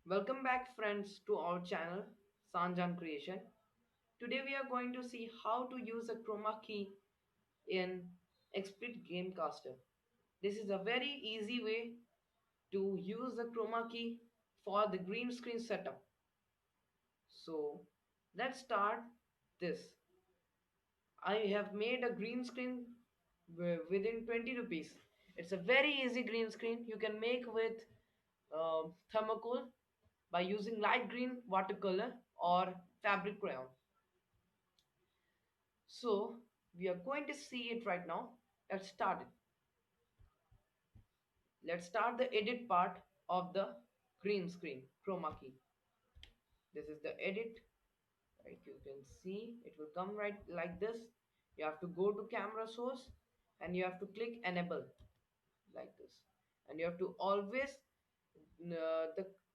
Welcome back friends to our channel Sanjan Creation. Today we are going to see how to use a chroma key in Xplit Gamecaster. This is a very easy way to use the chroma key for the green screen setup. So let's start this. I have made a green screen within 20 rupees. It's a very easy green screen you can make with thermocol by using light green watercolor or fabric crayon. So we are going to see it right now. Let's start it. Let's start the edit part of the green screen chroma key. This is the edit. Right, you can see it will come right like this. You have to go to camera source and you have to click enable like this, and you have to always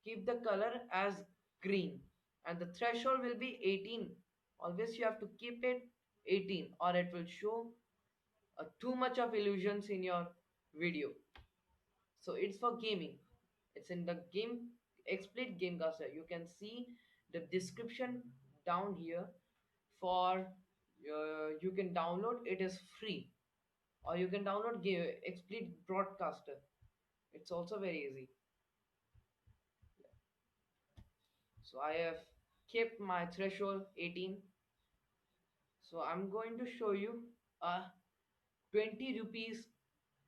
keep the color as green, and the threshold will be 18. Always you have to keep it 18 or it will show too much of illusions in your video. So it's for gaming. It's in the game Xplit Gamecaster. You can see the description down here. For you can download it is free, or you can download Xplit Broadcaster. It's also very easy. So I have kept my threshold 18. So I'm going to show you a 20 rupees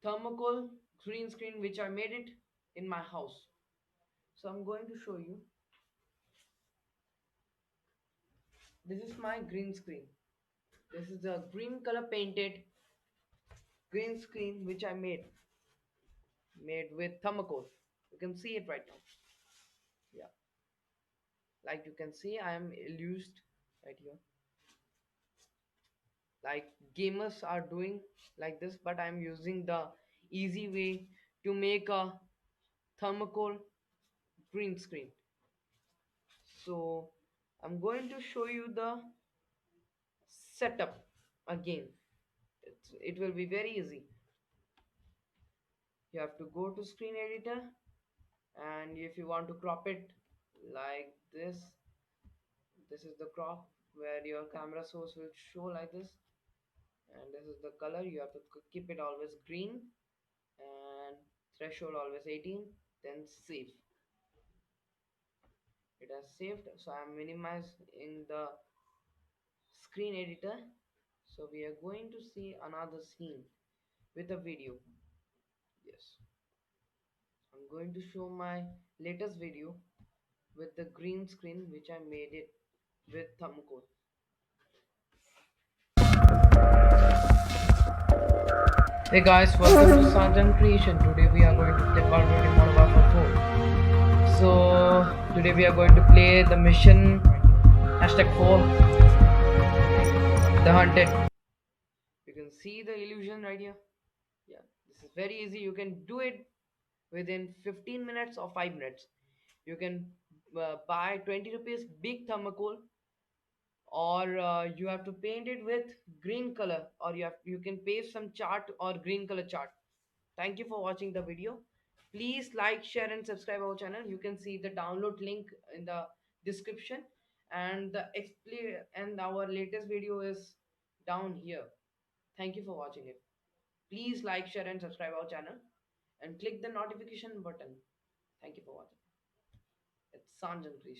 thermocol green screen which I made it in my house. So I'm going to show you. This is my green screen. This is the green color painted green screen which I made with thermocol. You can see it right now. Yeah, like you can see I am illusioned right here. Like gamers are doing like this, but I'm using the easy way to make a thermocol green screen. So I'm going to show you the setup again. It will be very easy. You have to go to screen editor, and if you want to crop it like this is the crop where your camera source will show like this, and this is the color. You have to keep it always green, and threshold always 18. Then save. It has saved, so I'm minimizing the screen editor. So we are going to see another scene with a video. Yes, I'm going to show my latest video with the green screen which I made it with thumbcode. Hey guys, welcome to Sanjan Creation. Today we are going to play Call of Duty Modern Warfare 4. So today we are going to play the mission #4, the hunted. You can see the illusion right here. Yeah, this is very easy. You can do it within 15 minutes or 5 minutes. You can buy 20 rupees big thermocol, or you have to paint it with green color, or you can paste some chart or green color chart. Thank you for watching the video. Please like, share and subscribe our channel. You can see the download link in the description, and the explain and our latest video is down here. Thank you for watching it. Please like, share and subscribe our channel, and click the notification button. Thank you for watching. It's Sanjan Krish.